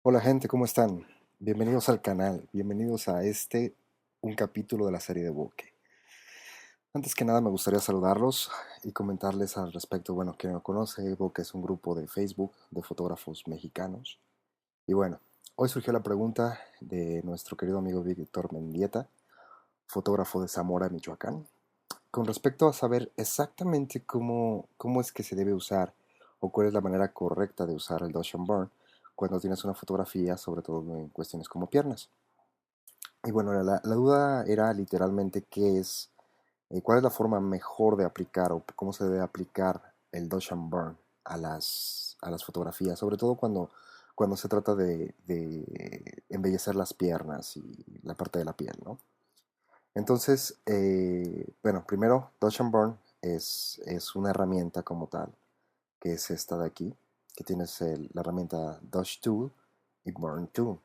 Hola gente, ¿cómo están? Bienvenidos al canal, bienvenidos a un capítulo de la serie de Bokeh. Antes que nada me gustaría saludarlos y comentarles al respecto, bueno, quien no conoce, Bokeh es un grupo de Facebook de fotógrafos mexicanos. Y bueno, hoy surgió la pregunta de nuestro querido amigo Víctor Mendieta, fotógrafo de Zamora, Michoacán, con respecto a saber exactamente cómo es que se debe usar o cuál es la manera correcta de usar el Dodge and Burn cuando tienes una fotografía, sobre todo en cuestiones como piernas. Y bueno, la duda era literalmente cuál es la forma mejor de aplicar o cómo se debe aplicar el Dodge and Burn a las fotografías, sobre todo cuando se trata de embellecer las piernas y la parte de la piel, ¿no? Entonces, bueno, primero, Dodge and Burn es una herramienta como tal, que es esta de aquí, que tienes la herramienta Dodge Tool y Burn Tool.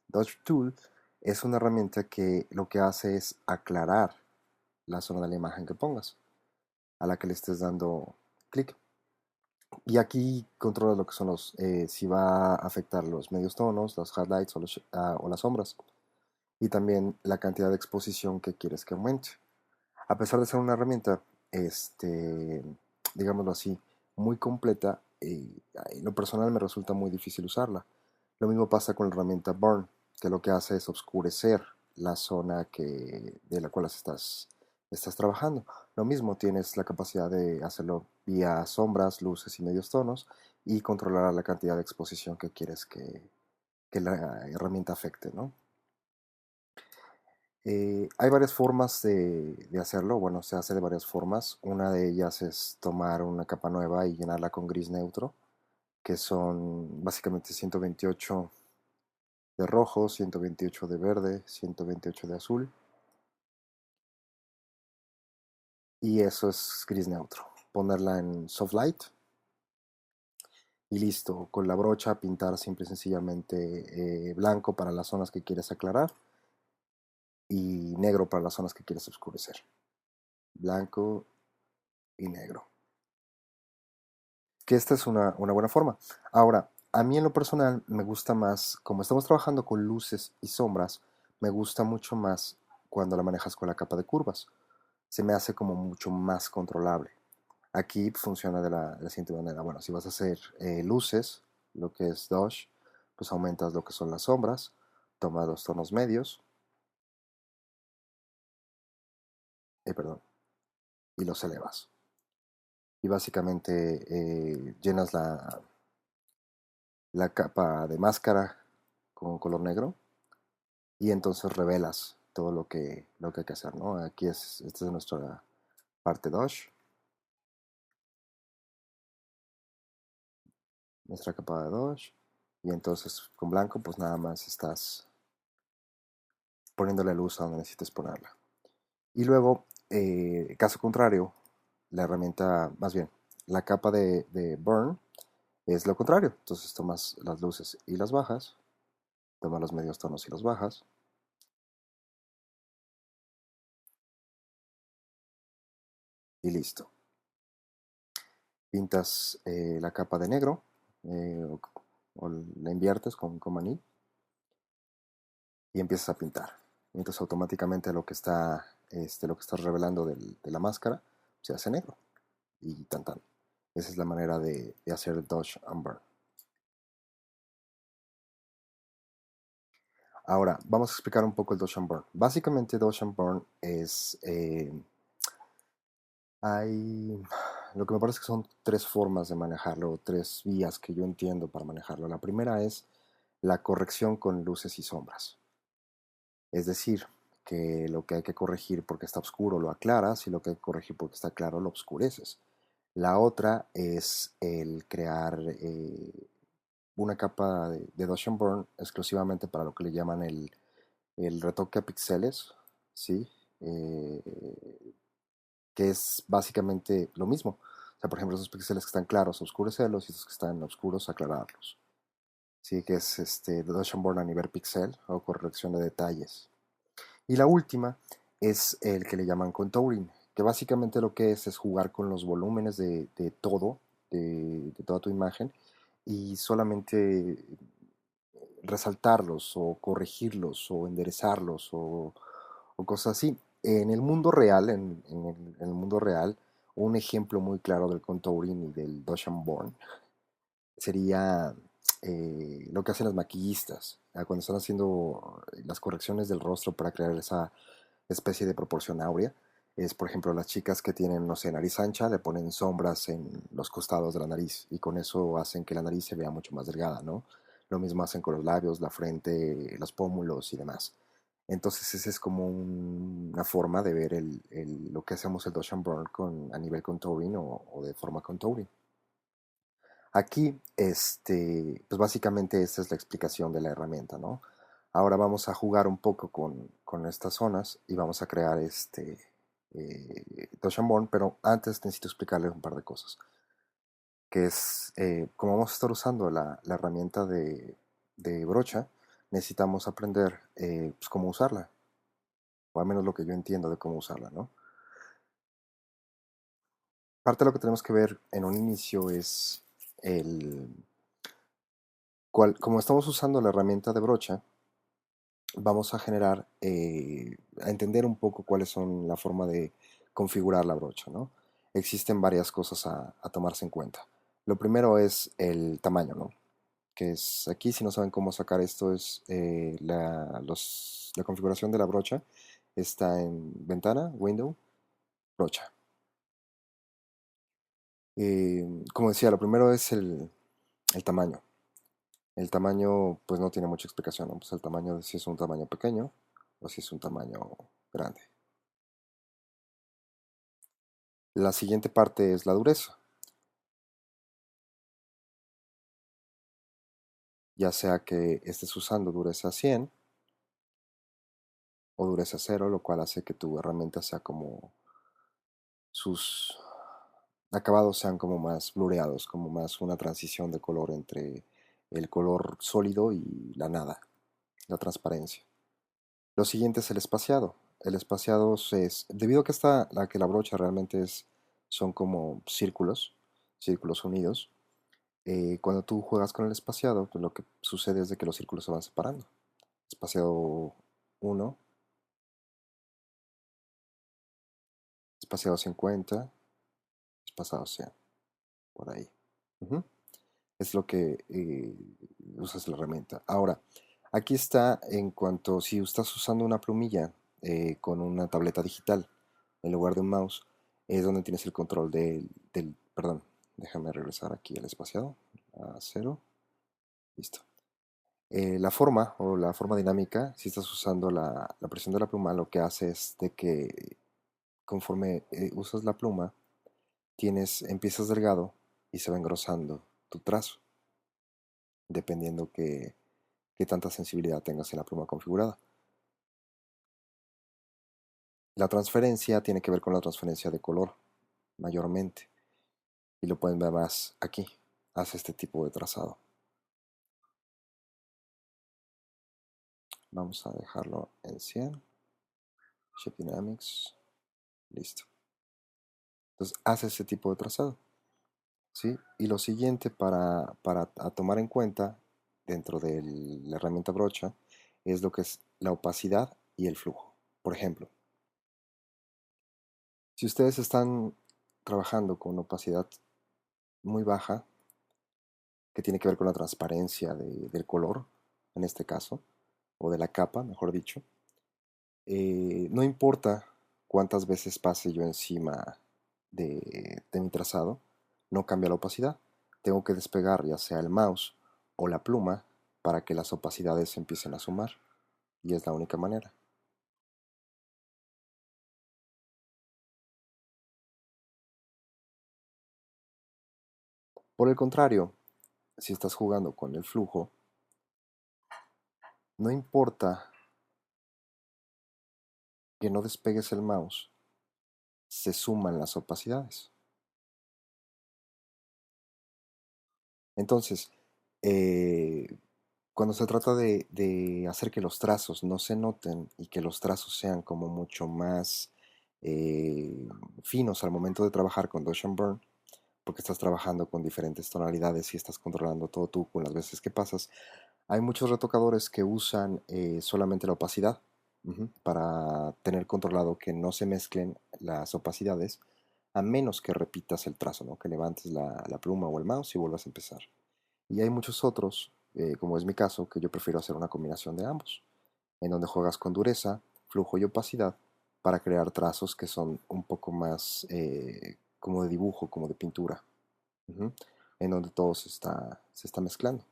Dodge Tool es una herramienta que lo que hace es aclarar la zona de la imagen que pongas, a la que le estés dando clic. Y aquí controla lo que son si va a afectar los medios tonos, los highlights o las sombras. Y también la cantidad de exposición que quieres que aumente. A pesar de ser una herramienta, este, digámoslo así, muy completa, en lo personal me resulta muy difícil usarla. Lo mismo pasa con la herramienta Burn, que lo que hace es oscurecer la zona de la cual estás trabajando. Lo mismo, tienes la capacidad de hacerlo vía sombras, luces y medios tonos y controlar la cantidad de exposición que quieres que la herramienta afecte, ¿no? Hay varias formas de hacerlo, bueno, se hace de varias formas. Una de ellas es tomar una capa nueva y llenarla con gris neutro, que son básicamente 128 de rojo, 128 de verde, 128 de azul, y eso es gris neutro. Ponerla en soft light y listo, con la brocha pintar simple y sencillamente blanco para las zonas que quieres aclarar y negro para las zonas que quieres oscurecer. Blanco y negro. Que esta es una buena forma. Ahora, a mí en lo personal me gusta más, como estamos trabajando con luces y sombras, me gusta mucho más cuando la manejas con la capa de curvas. Se me hace como mucho más controlable. Aquí funciona de la siguiente manera. Bueno, si vas a hacer luces, lo que es Dodge, pues aumentas lo que son las sombras, tomas los tonos medios, perdón, y los elevas. Y básicamente llenas la capa de máscara con color negro y entonces revelas todo lo que hay que hacer, ¿no? Esta es nuestra parte Dodge, nuestra capa de Dodge, y entonces con blanco pues nada más estás poniéndole luz a donde necesites ponerla. Y luego, caso contrario, la herramienta, más bien, la capa de Burn es lo contrario. Entonces tomas las luces y las bajas, tomas los medios tonos y los bajas, y listo. Pintas la capa de negro, o la inviertes con maní y empiezas a pintar. Entonces automáticamente lo que estás revelando de la máscara se hace negro y tan tan. Esa es la manera de hacer el Dodge and Burn. Ahora, vamos a explicar un poco el Dodge and Burn. Básicamente, Dodge and Burn hay, lo que me parece que son tres formas de manejarlo, tres vías que yo entiendo para manejarlo. La primera es la corrección con luces y sombras. Es decir, que lo que hay que corregir porque está oscuro lo aclaras y lo que hay que corregir porque está claro lo oscureces. La otra es el crear una capa de Dodge and Burn exclusivamente para lo que le llaman el retoque a píxeles, ¿sí? Que es básicamente lo mismo. O sea, por ejemplo, esos píxeles que están claros, oscurecerlos y esos que están oscuros, aclararlos. Sí, que es Dodge and Burn a nivel pixel o corrección de detalles. Y la última es el que le llaman contouring, que básicamente lo que es jugar con los volúmenes de todo, de toda tu imagen, y solamente resaltarlos o corregirlos o enderezarlos o cosas así. En el mundo real, en el mundo real, un ejemplo muy claro del contouring y del Doshan sería lo que hacen las maquillistas cuando están haciendo las correcciones del rostro para crear esa especie de proporción áurea. Es, por ejemplo, las chicas que tienen, no sé, nariz ancha, le ponen sombras en los costados de la nariz y con eso hacen que la nariz se vea mucho más delgada, ¿no? Lo mismo hacen con los labios, la frente, los pómulos y demás. Entonces esa es como una forma de ver lo que hacemos el Dodge and Burn a nivel contouring o de forma contouring. Aquí, pues básicamente esta es la explicación de la herramienta, ¿no? Ahora vamos a jugar un poco con estas zonas y vamos a crear Dodge and Burn, pero antes necesito explicarles un par de cosas, que es, como vamos a estar usando la herramienta de brocha, necesitamos aprender pues, cómo usarla, o al menos lo que yo entiendo de cómo usarla, ¿no? Parte de lo que tenemos que ver en un inicio es el, como estamos usando la herramienta de brocha, vamos a generar, a entender un poco cuáles son la forma de configurar la brocha, ¿no? Existen varias cosas a tomarse en cuenta. Lo primero es el tamaño, ¿no? Que es aquí, si no saben cómo sacar esto, es la configuración de la brocha. Está en ventana, window, brocha. Como decía, lo primero es el tamaño. El tamaño, pues no tiene mucha explicación, ¿no? Pues el tamaño, si es un tamaño pequeño o si es un tamaño grande. La siguiente parte es la dureza, ya sea que estés usando dureza 100 o dureza 0, lo cual hace que tu herramienta sea como sus acabados sean como más blureados, como más una transición de color entre el color sólido y la nada, la transparencia. Lo siguiente es el espaciado. El espaciado es, debido a que que la brocha realmente son como círculos, círculos unidos. Cuando tú juegas con el espaciado, pues lo que sucede es de que los círculos se van separando. Espaciado 1, espaciado 50, espaciado 100, por ahí. Ujú. Es lo que usas la herramienta. Ahora, aquí está en cuanto si estás usando una plumilla con una tableta digital en lugar de un mouse, es donde tienes el control perdón, déjame regresar aquí al espaciado, a 0, listo. La forma o la forma dinámica, si estás usando la presión de la pluma, lo que hace es de que conforme usas la pluma, empiezas delgado y se va engrosando tu trazo, dependiendo qué tanta sensibilidad tengas en la pluma configurada. La transferencia tiene que ver con la transferencia de color, mayormente, y lo pueden ver más aquí. Hace este tipo de trazado. Vamos a dejarlo en 100. Shape Dynamics. Listo. Entonces hace ese tipo de trazado. ¿Sí? Y lo siguiente para tomar en cuenta dentro de la herramienta brocha es lo que es la opacidad y el flujo. Por ejemplo, si ustedes están trabajando con opacidad muy baja, que tiene que ver con la transparencia del color, en este caso, o de la capa, mejor dicho, no importa cuántas veces pase yo encima de mi trazado, no cambia la opacidad. Tengo que despegar ya sea el mouse o la pluma para que las opacidades empiecen a sumar. Y es la única manera. Por el contrario, si estás jugando con el flujo, no importa que no despegues el mouse, se suman las opacidades. Entonces, eh, cuando se trata de hacer que los trazos no se noten y que los trazos sean como mucho más eh, finos al momento de trabajar con Dodge and Burn, porque estás trabajando con diferentes tonalidades y estás controlando todo tú con las veces que pasas, Hay muchos retocadores que usan solamente la opacidad, para tener controlado que no se mezclen las opacidades, a menos que repitas el trazo, ¿no? Que levantes la pluma o el mouse y vuelvas a empezar. Y hay muchos otros, como es mi caso, que yo prefiero hacer una combinación de ambos, en donde juegas con dureza, flujo y opacidad para crear trazos que son un poco más como de dibujo, como de pintura, ujú, en donde todo se está mezclando,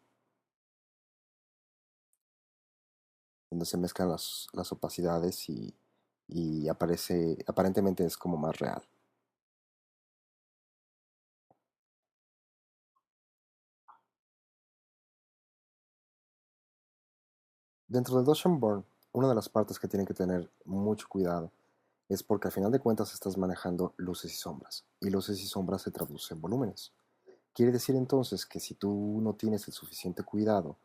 donde se mezclan las opacidades y aparentemente es como más real. Dentro del Dodge and Burn, una de las partes que tienen que tener mucho cuidado es porque al final de cuentas estás manejando luces y sombras, y luces y sombras se traducen en volúmenes. Quiere decir entonces que si tú no tienes el suficiente cuidado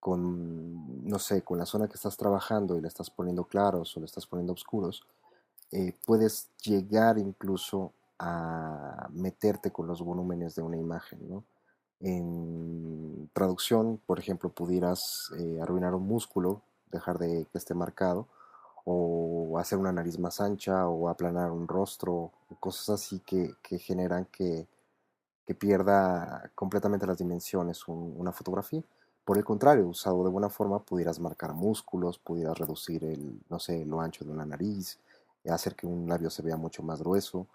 con, no sé, con la zona que estás trabajando y le estás poniendo claros o le estás poniendo oscuros, puedes llegar incluso a meterte con los volúmenes de una imagen, ¿no? En traducción, por ejemplo, pudieras arruinar un músculo, dejar de que esté marcado, o hacer una nariz más ancha, o aplanar un rostro, cosas así que generan que pierda completamente las dimensiones una fotografía. Por el contrario, usado de buena forma, pudieras marcar músculos, pudieras reducir no sé, lo ancho de una nariz, hacer que un labio se vea mucho más grueso,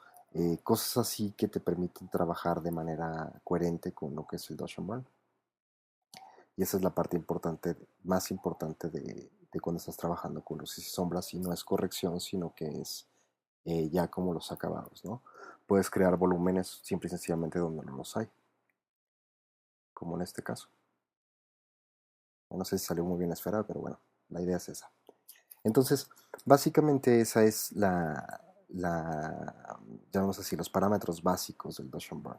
cosas así que te permiten trabajar de manera coherente con lo que es el Dodge and Burn. Y esa es la parte importante, más importante de cuando estás trabajando con luces y sombras, y no es corrección, sino que es ya como los acabados, ¿no? Puedes crear volúmenes simple y sencillamente donde no los hay, como en este caso. No sé si salió muy bien la esfera, pero bueno, la idea es esa. Entonces, básicamente esa es llamamos así, los parámetros básicos del Dodge and Burn,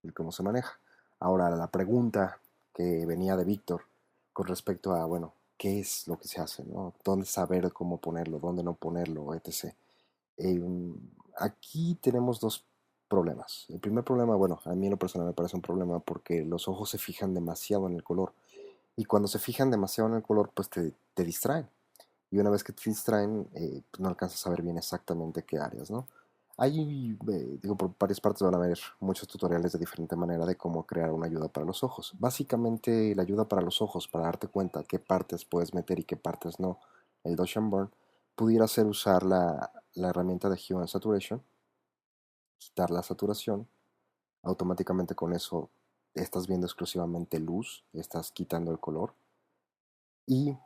el cómo se maneja. Ahora, la pregunta que venía de Víctor con respecto a, bueno, ¿qué es lo que se hace, no? ¿Dónde saber cómo ponerlo, dónde no ponerlo, etc.? Eh, Aquí tenemos dos problemas. El primer problema, bueno, a mí en lo personal me parece un problema porque los ojos se fijan demasiado en el color. Y cuando se fijan demasiado en el color, pues te distraen. Y una vez que te distraen, pues no alcanzas a ver bien exactamente qué áreas, ¿no? Hay, digo, por varias partes van a haber muchos tutoriales de diferente manera de cómo crear una ayuda para los ojos. Básicamente, la ayuda para los ojos, para darte cuenta qué partes puedes meter y qué partes no, el Dodge and Burn, pudiera ser usar la herramienta de Hue and Saturation, quitar la saturación. Automáticamente con eso estás viendo exclusivamente luz, estás quitando el color. Y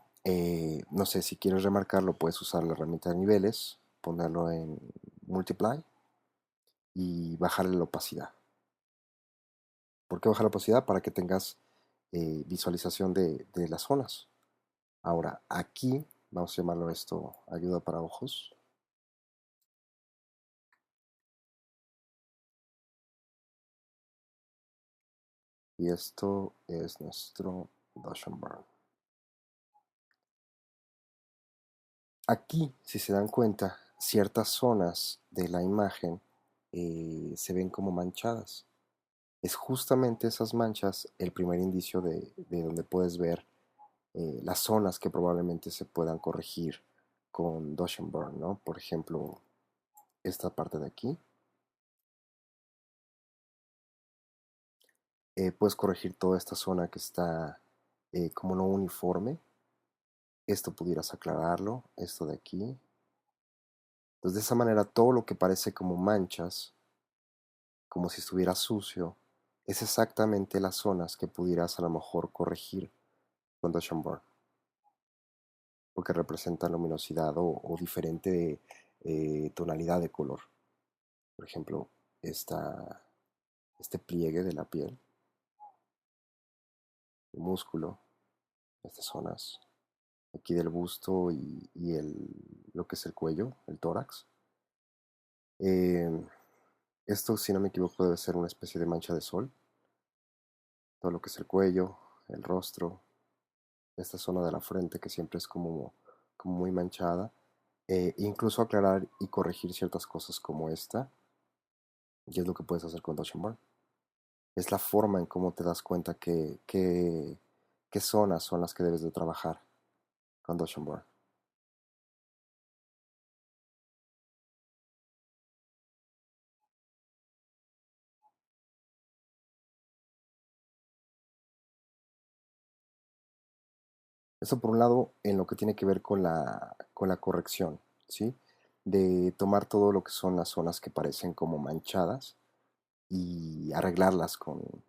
no sé, si quieres remarcarlo, puedes usar la herramienta de niveles, ponerlo en Multiply y bajarle la opacidad. ¿Por qué bajar la opacidad? Para que tengas visualización de las zonas. Ahora, aquí, vamos a llamarlo esto ayuda para ojos. Y esto es nuestro Dodge and Burn. Aquí, si se dan cuenta, ciertas zonas de la imagen se ven como manchadas. Es justamente esas manchas el primer indicio de donde puedes ver las zonas que probablemente se puedan corregir con Dodge and Burn, ¿no? Por ejemplo, esta parte de aquí. Puedes corregir toda esta zona que está como no uniforme. Esto pudieras aclararlo, esto de aquí. Entonces, de esa manera, todo lo que parece como manchas, como si estuviera sucio, es exactamente las zonas que pudieras a lo mejor corregir con Dodge and Burn, porque representan luminosidad o diferente tonalidad de color. Por ejemplo, este pliegue de la piel, el músculo, estas zonas aquí del busto lo que es el cuello, el tórax. Eh, Esto, si no me equivoco, debe ser una especie de mancha de sol. Todo lo que es el cuello, el rostro, esta zona de la frente que siempre es como muy manchada. Incluso aclarar y corregir ciertas cosas como esta, y es lo que puedes hacer con Dodge and Burn. Es la forma en cómo te das cuenta qué qué zonas son las que debes de trabajar con Dodge and Burn. Eso por un lado en lo que tiene que ver con la corrección, ¿sí? De tomar todo lo que son las zonas que parecen como manchadas y arreglarlas con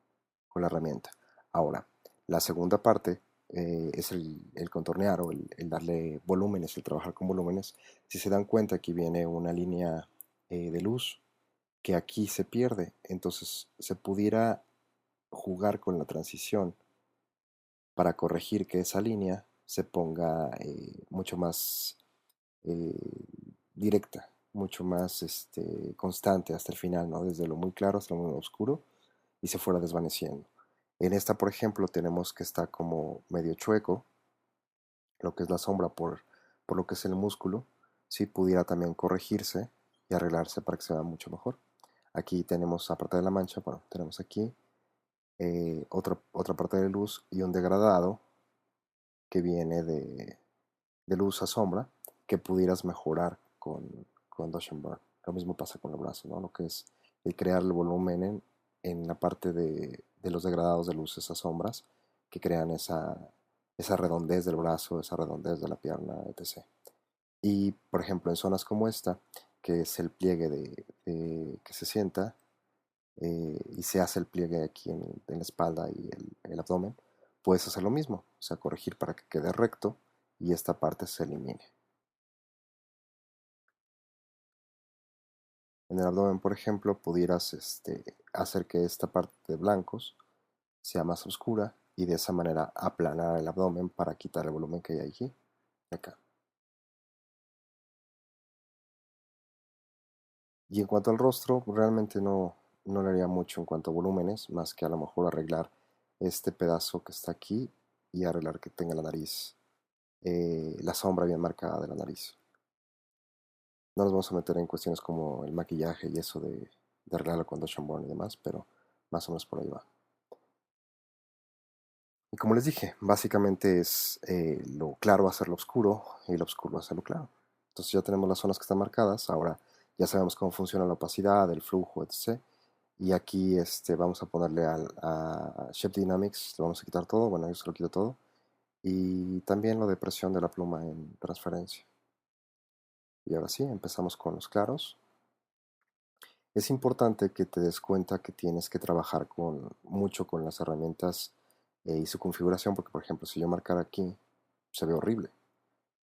la herramienta. Ahora, la segunda parte es el contornear o el darle volúmenes, el trabajar con volúmenes. Si se dan cuenta, aquí viene una línea de luz que aquí se pierde. Entonces se pudiera jugar con la transición para corregir que esa línea se ponga mucho más eh, directa, mucho más constante hasta el final, ¿no? Desde lo muy claro hasta lo muy oscuro y se fuera desvaneciendo. En esta, por ejemplo, tenemos que está como medio chueco, lo que es la sombra por lo que es el músculo, si pudiera también corregirse y arreglarse para que se vea mucho mejor. Aquí tenemos, aparte de la mancha, bueno, tenemos aquí otra parte de luz y un degradado que viene de luz a sombra que pudieras mejorar con Dodge and Burn. Lo mismo pasa con el brazo, ¿no? Lo que es el crear el volumen en la parte de los degradados de luces a sombras que crean esa redondez del brazo, esa redondez de la pierna, etc. Y, por ejemplo, en zonas como esta, que es el pliegue que se sienta y se hace el pliegue aquí en la espalda y el abdomen, puedes hacer lo mismo, o sea, corregir para que quede recto y esta parte se elimine. En el abdomen, por ejemplo, pudieras hacer que esta parte de blancos sea más oscura y de esa manera aplanar el abdomen para quitar el volumen que hay allí, acá. Y en cuanto al rostro, realmente no le haría mucho en cuanto a volúmenes, más que a lo mejor arreglar este pedazo que está aquí y arreglar que tenga la nariz, la sombra bien marcada de la nariz. No nos vamos a meter en cuestiones como el maquillaje y eso de arreglarlo con Dodge and Burn y demás, pero más o menos por ahí va. Y como les dije, básicamente es lo claro hacerlo oscuro y lo oscuro hacerlo claro. Entonces ya tenemos las zonas que están marcadas, ahora ya sabemos cómo funciona la opacidad, el flujo, etc. Y aquí vamos a ponerle a Shape Dynamics, le vamos a quitar todo, bueno, yo se lo quito todo. Y también lo de presión de la pluma en transferencia. Y ahora sí, empezamos con los claros. Es importante que te des cuenta que tienes que trabajar mucho con las herramientas y su configuración, porque por ejemplo, si yo marcara aquí, se ve horrible,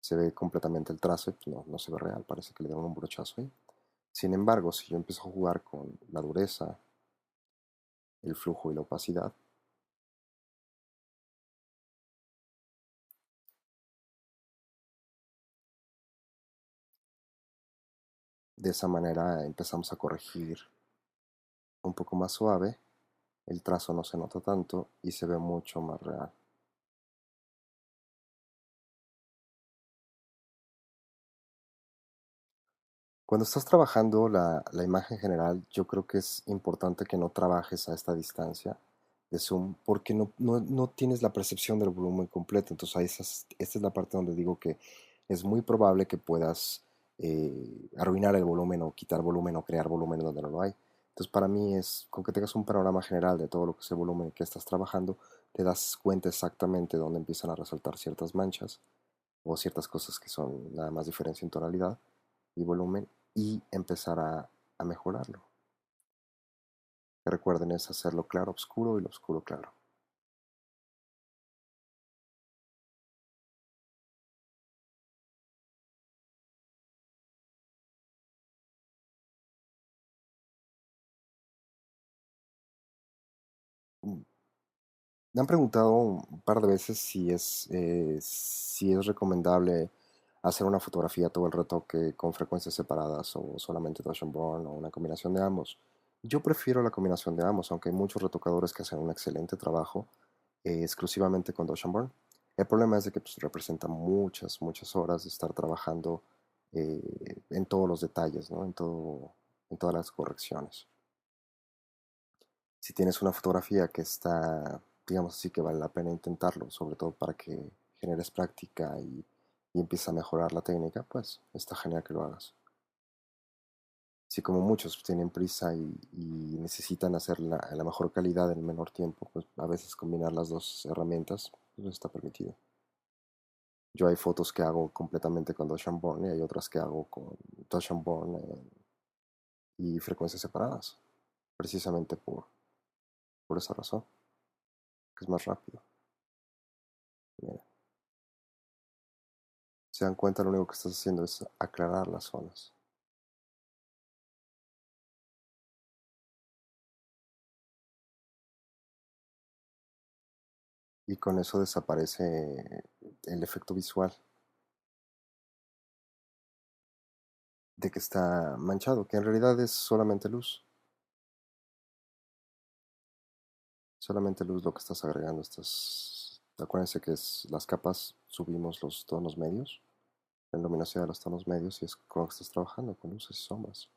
se ve completamente el trazo, y no se ve real, parece que le dieron un brochazo ahí. Sin embargo, si yo empiezo a jugar con la dureza, el flujo y la opacidad, de esa manera empezamos a corregir un poco más suave, el trazo no se nota tanto y se ve mucho más real. Cuando estás trabajando la imagen general, yo creo que es importante que no trabajes a esta distancia de zoom porque no tienes la percepción del volumen completo. Entonces, esta es la parte donde digo que es muy probable que puedas arruinar el volumen o quitar volumen o crear volumen donde no lo hay. Entonces, para mí es con que tengas un panorama general de todo lo que es el volumen que estás trabajando, te das cuenta exactamente dónde empiezan a resaltar ciertas manchas o ciertas cosas que son nada más diferencia en tonalidad y volumen y empezar a mejorarlo. Recuerden es hacerlo claro oscuro y lo oscuro claro. Me han preguntado un par de veces si es recomendable hacer una fotografía todo el retoque con frecuencias separadas o solamente Touch and Burn o una combinación de ambos. Yo prefiero la combinación de ambos, aunque hay muchos retocadores que hacen un excelente trabajo exclusivamente con Touch and Burn. El problema es de que pues, representa muchas horas de estar trabajando en todos los detalles, ¿no? En todas las correcciones. Si tienes una fotografía que está digamos así que vale la pena intentarlo, sobre todo para que generes práctica y empieces a mejorar la técnica, pues está genial que lo hagas. Si como muchos tienen prisa y necesitan hacer la mejor calidad en el menor tiempo, pues a veces combinar las dos herramientas pues está permitido. Yo hay fotos que hago completamente con Dodge and Burn y hay otras que hago con Dodge and Burn y frecuencias separadas, precisamente por esa razón, que es más rápido. Mira, se dan cuenta, lo único que estás haciendo es aclarar las zonas. Y con eso desaparece el efecto visual de que está manchado, que en realidad es solamente luz lo que estás agregando. Acuérdense que las capas subimos los tonos medios, la luminosidad de los tonos medios y es con lo que estás trabajando, con luces y sombras.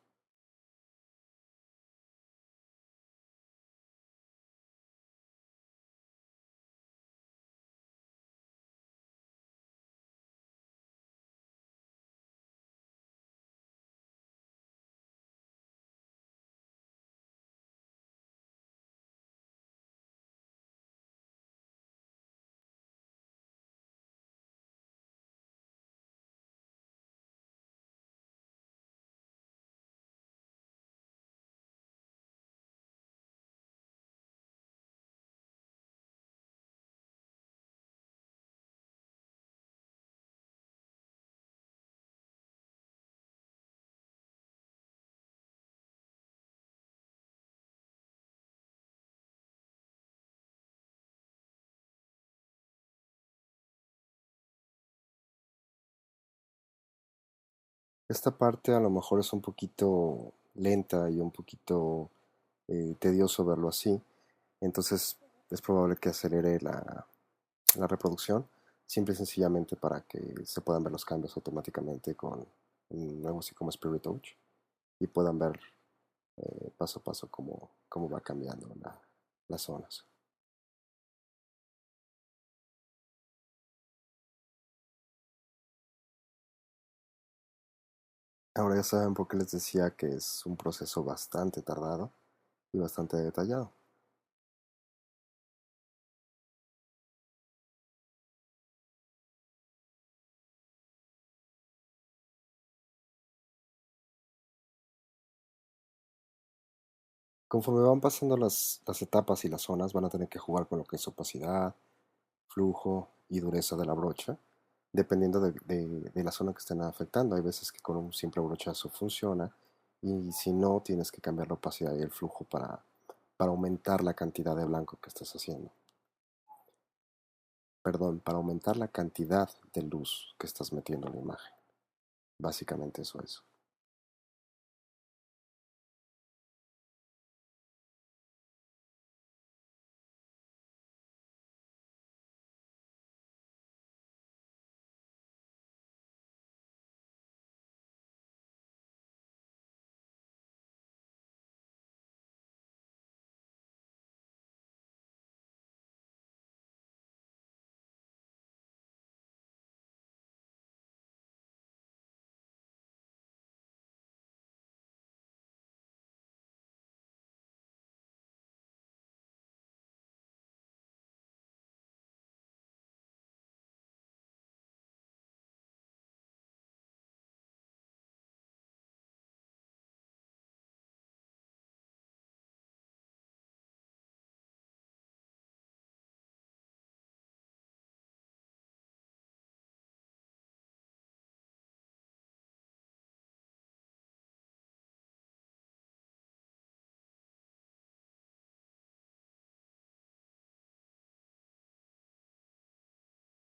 Esta parte a lo mejor es un poquito lenta y un poquito tedioso verlo así, entonces es probable que acelere la reproducción, simple y sencillamente para que se puedan ver los cambios automáticamente con un nuevo así como Spirit Touch y puedan ver paso a paso cómo va cambiando las zonas. Ahora ya saben por qué les decía que es un proceso bastante tardado y bastante detallado. Conforme van pasando las etapas y las zonas, van a tener que jugar con lo que es opacidad, flujo y dureza de la brocha, dependiendo de la zona que estén afectando. Hay veces que con un simple brochazo funciona y si no, tienes que cambiar la opacidad y el flujo para aumentar la cantidad de blanco que estás haciendo. Perdón, para aumentar la cantidad de luz que estás metiendo en la imagen. Básicamente eso es.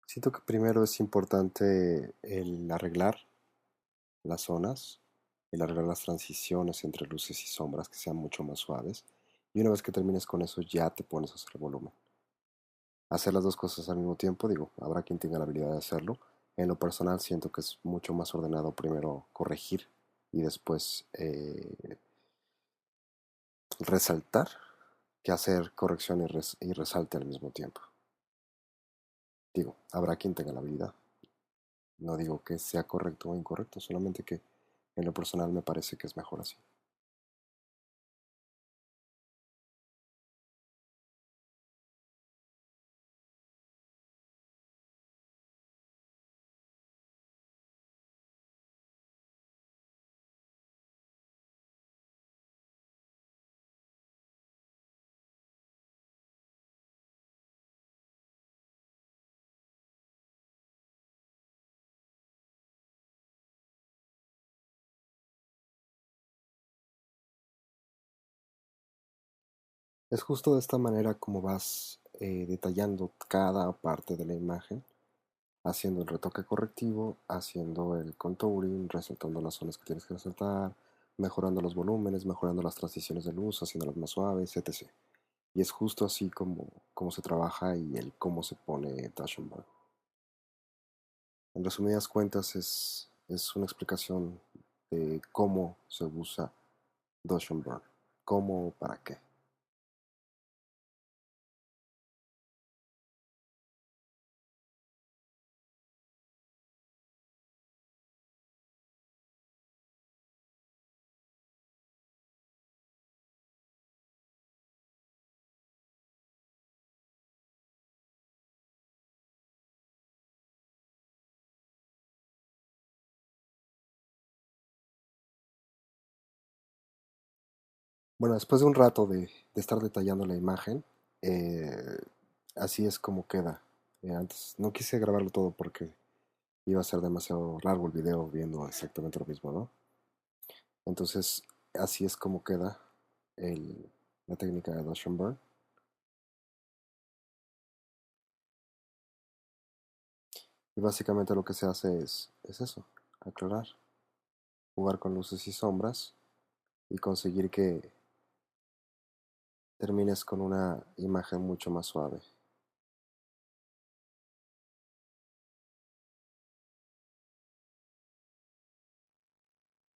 Siento que primero es importante el arreglar las zonas, el arreglar las transiciones entre luces y sombras que sean mucho más suaves. Y una vez que termines con eso, ya te pones a hacer volumen. Hacer las dos cosas al mismo tiempo, digo, habrá quien tenga la habilidad de hacerlo. En lo personal siento que es mucho más ordenado primero corregir y después resaltar. que hacer corrección y resalte al mismo tiempo. Digo, habrá quien tenga la habilidad. No digo que sea correcto o incorrecto, solamente que en lo personal me parece que es mejor así. Es justo de esta manera como vas detallando cada parte de la imagen, haciendo el retoque correctivo, haciendo el contouring, resaltando las zonas que tienes que resaltar, mejorando los volúmenes, mejorando las transiciones de luz, haciéndolas más suaves, etc. Y es justo así como se trabaja y el cómo se pone Dash and Burn. En resumidas cuentas es una explicación de cómo se usa Dash and Burn, cómo, para qué. Bueno, después de un rato de estar detallando la imagen, eh, así es como queda. Antes no quise grabarlo todo porque iba a ser demasiado largo el video viendo exactamente lo mismo, ¿no? Entonces, así es como queda el, la técnica de Dash and Burn. Y básicamente lo que se hace es eso, aclarar, jugar con luces y sombras y conseguir que termines con una imagen mucho más suave.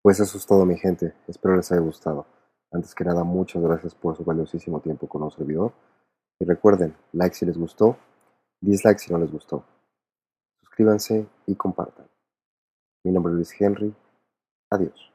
Pues eso es todo, mi gente. Espero les haya gustado. Antes que nada, muchas gracias por su valiosísimo tiempo con un servidor. Y recuerden, like si les gustó, dislike si no les gustó. Suscríbanse y compartan. Mi nombre es Luis Henry. Adiós.